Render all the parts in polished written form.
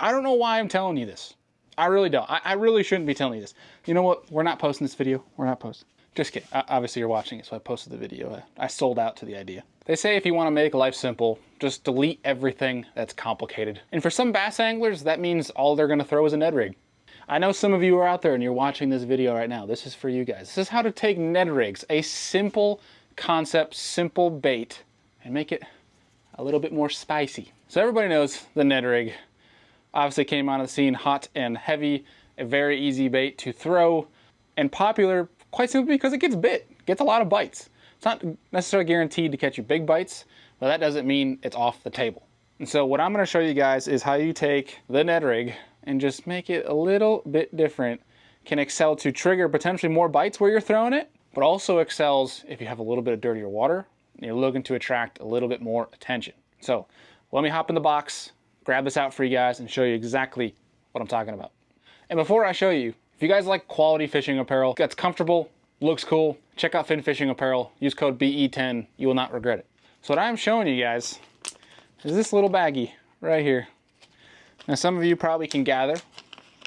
I don't know why I'm telling you this. I really don't. I really shouldn't be telling you this. You know what? We're not posting this video. We're not posting. Just kidding. Obviously you're watching it, so I posted the video. I sold out to the idea. They say if you want to make life simple, just delete everything that's complicated. And for some bass anglers, that means all they're going to throw is a Ned Rig. I know some of you are out there and you're watching this video right now. This is for you guys. This is how to take Ned Rigs, a simple concept, simple bait, and make it a little bit more spicy. So everybody knows the Ned Rig obviously came onto the scene hot and heavy, a very easy bait to throw, and popular quite simply because it gets bit, gets a lot of bites. It's not necessarily guaranteed to catch you big bites, but that doesn't mean it's off the table. And so what I'm going to show you guys is how you take the Ned Rig and just make it a little bit different. Can excel to trigger potentially more bites where you're throwing it, but also excels if you have a little bit of dirtier water and you're looking to attract a little bit more attention. So let me hop in the box, grab this out for you guys, and show you exactly what I'm talking about. And before I show you, if you guys like quality fishing apparel that's comfortable, looks cool, check out Fin Fishing Apparel. Use code BE10. You will not regret it. So what I'm showing you guys is this little baggie right here. Now some of you probably can gather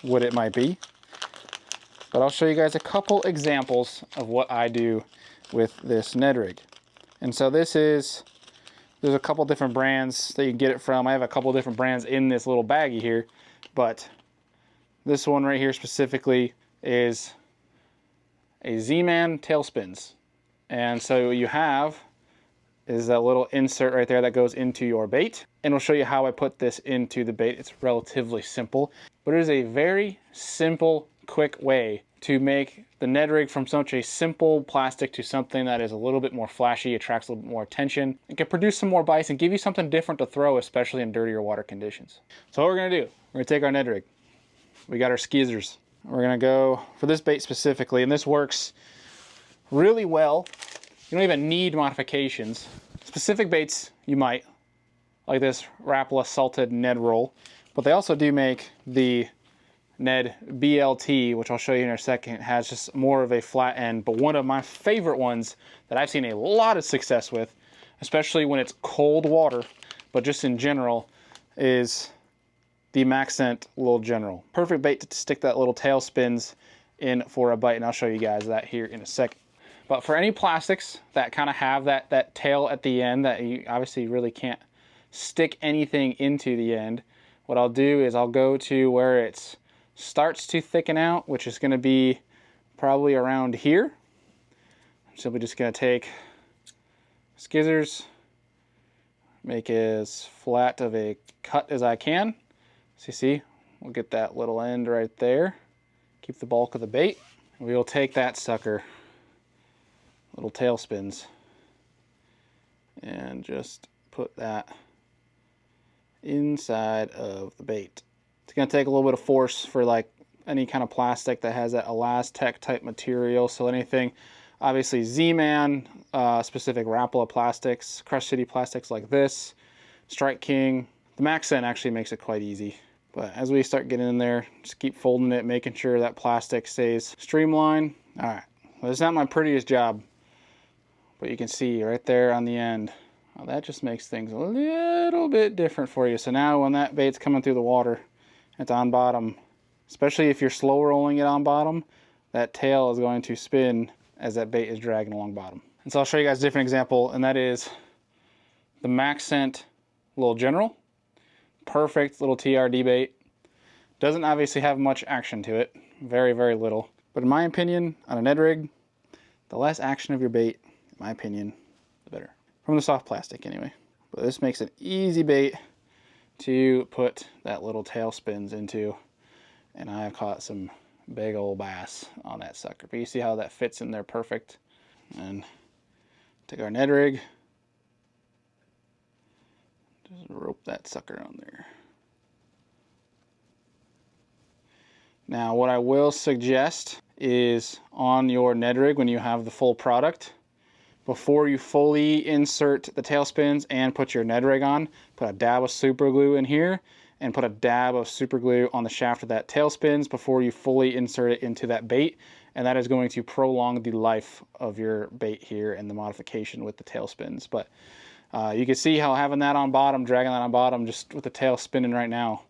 what it might be, but I'll show you guys a couple examples of what I do with this Ned Rig. And so there's a couple different brands that you can get it from. I have a couple different brands in this little baggie here, but this one right here specifically is a Z-Man tailspins. And so what you have is that little insert right there that goes into your bait. And we'll show you how I put this into the bait. It's relatively simple, but it is a very simple, quick way to make the Ned Rig from such a simple plastic to something that is a little bit more flashy, attracts a little bit more attention, and can produce some more bites and give you something different to throw, especially in dirtier water conditions. So what we're gonna do, we're gonna take our Ned Rig. We got our skizzers. We're gonna go for this bait specifically, and this works really well. You don't even need modifications. Specific baits you might, like this Rapala salted Ned roll, but they also do make the Ned BLT, which I'll show you in a second. It has just more of a flat end, but one of my favorite ones that I've seen a lot of success with, especially when it's cold water, but just in general, is the Maxent Little General. Perfect bait to stick that little tail spins in for a bite, and I'll show you guys that here in a second. But for any plastics that kind of have that tail at the end that you obviously really can't stick anything into the end, what I'll do is I'll go to where it starts to thicken out, which is going to be probably around here. I'm simply just going to take skizzers, make as flat of a cut as I can. So you see, we'll get that little end right there. Keep the bulk of the bait. We will take that sucker, little tail spins, and just put that inside of the bait. It's going to take a little bit of force for like any kind of plastic that has that Elastec type material. So anything, obviously Z-Man, specific Rapala plastics, Crush City plastics like this, Strike King. The Maxent actually makes it quite easy. But as we start getting in there, just keep folding it, making sure that plastic stays streamlined. All right, well, it's not my prettiest job, but you can see right there on the end, well, that just makes things a little bit different for you. So now when that bait's coming through the water, it's on bottom, especially if you're slow rolling it on bottom, that tail is going to spin as that bait is dragging along bottom. And so I'll show you guys a different example, and that is the Maxent Little General. Perfect little TRD bait. Doesn't obviously have much action to it, very, very little. But in my opinion, on a Ned Rig, the less action of your bait, in my opinion, the better. From the soft plastic anyway. But this makes an easy bait to put that little tail spins into. And I've caught some big old bass on that sucker. But you see how that fits in there perfect. And take our Ned Rig. Just rope that sucker on there. Now what I will suggest is on your Ned Rig, when you have the full product, before you fully insert the tail spins and put your Ned Rig on, put a dab of super glue in here and put a dab of super glue on the shaft of that tail spins before you fully insert it into that bait. And that is going to prolong the life of your bait here and the modification with the tail spins. But you can see how having that on bottom, dragging that on bottom just with the tail spinning right now,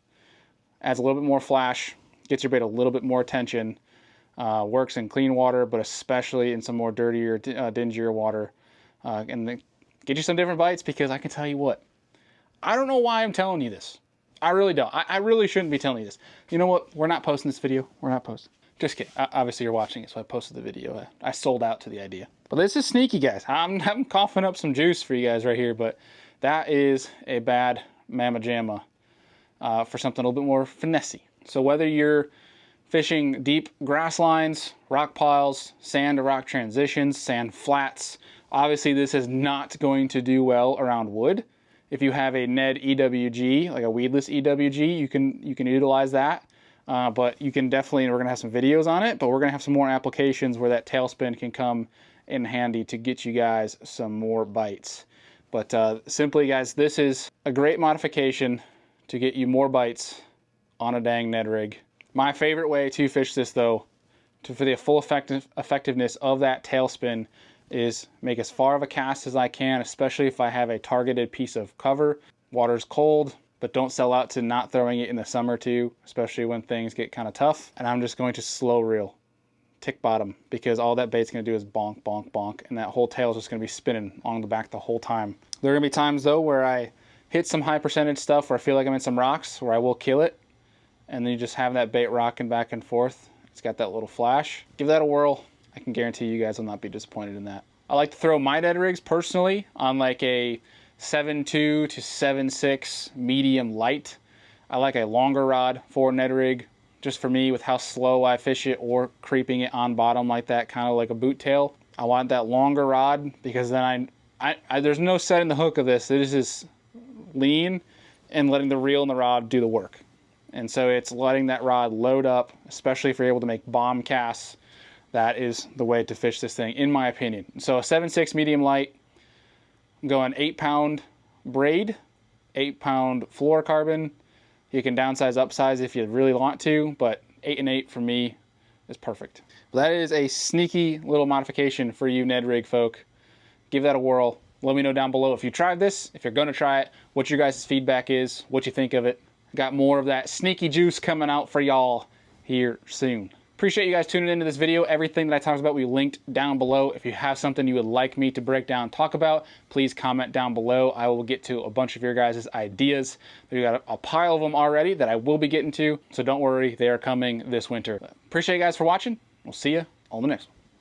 adds a little bit more flash, gets your bait a little bit more attention, works in clean water, but especially in some more dirtier, dingier water, and then get you some different bites, because I can tell you what, I don't know why I'm telling you this. I really don't. I really shouldn't be telling you this. You know what? We're not posting this video. We're not posting. Just kidding. Obviously, you're watching it, so I posted the video. I sold out to the idea. But this is sneaky, guys. I'm coughing up some juice for you guys right here, but that is a bad mamma jamma for something a little bit more finessey. So whether you're fishing deep grass lines, rock piles, sand to rock transitions, sand flats, obviously this is not going to do well around wood. If you have a Ned EWG, like a weedless EWG, you can utilize that. But you can definitely, and we're going to have some videos on it, but we're going to have some more applications where that tailspin can come in handy to get you guys some more bites. But simply, guys, this is a great modification to get you more bites on a dang Ned rig. My favorite way to fish this, though, for the full effectiveness of that tailspin, is make as far of a cast as I can, especially if I have a targeted piece of cover. Water's cold, but don't sell out to not throwing it in the summer too, especially when things get kind of tough. And I'm just going to slow reel, tick bottom, because all that bait's going to do is bonk, bonk, bonk, and that whole tail is just going to be spinning along the back the whole time. There are going to be times, though, where I hit some high percentage stuff where I feel like I'm in some rocks where I will kill it, and then you just have that bait rocking back and forth. It's got that little flash. Give that a whirl. I can guarantee you guys will not be disappointed in that. I like to throw my Ned rigs personally on like a 7.2 to 7.6 medium light. I like a longer rod for Ned rig, just for me with how slow I fish it, or creeping it on bottom like that, kind of like a boot tail. I want that longer rod because then there's no setting the hook of this. It is just lean and letting the reel and the rod do the work. And so it's letting that rod load up, especially if you're able to make bomb casts. That is the way to fish this thing, in my opinion. So a 7.6 medium light, I'm going 8-pound braid, 8-pound fluorocarbon. You can downsize, upsize if you really want to, but 8 and 8 for me is perfect. That is a sneaky little modification for you Ned rig folk. Give that a whirl. Let me know down below if you tried this, if you're going to try it, what your guys' feedback is, what you think of it. Got more of that sneaky juice coming out for y'all here soon. Appreciate you guys tuning into this video. Everything that I talked about, we linked down below. If you have something you would like me to break down and talk about, please comment down below. I will get to a bunch of your guys' ideas. We've got a pile of them already that I will be getting to, so don't worry, they are coming this winter. Appreciate you guys for watching. We'll see you on the next one.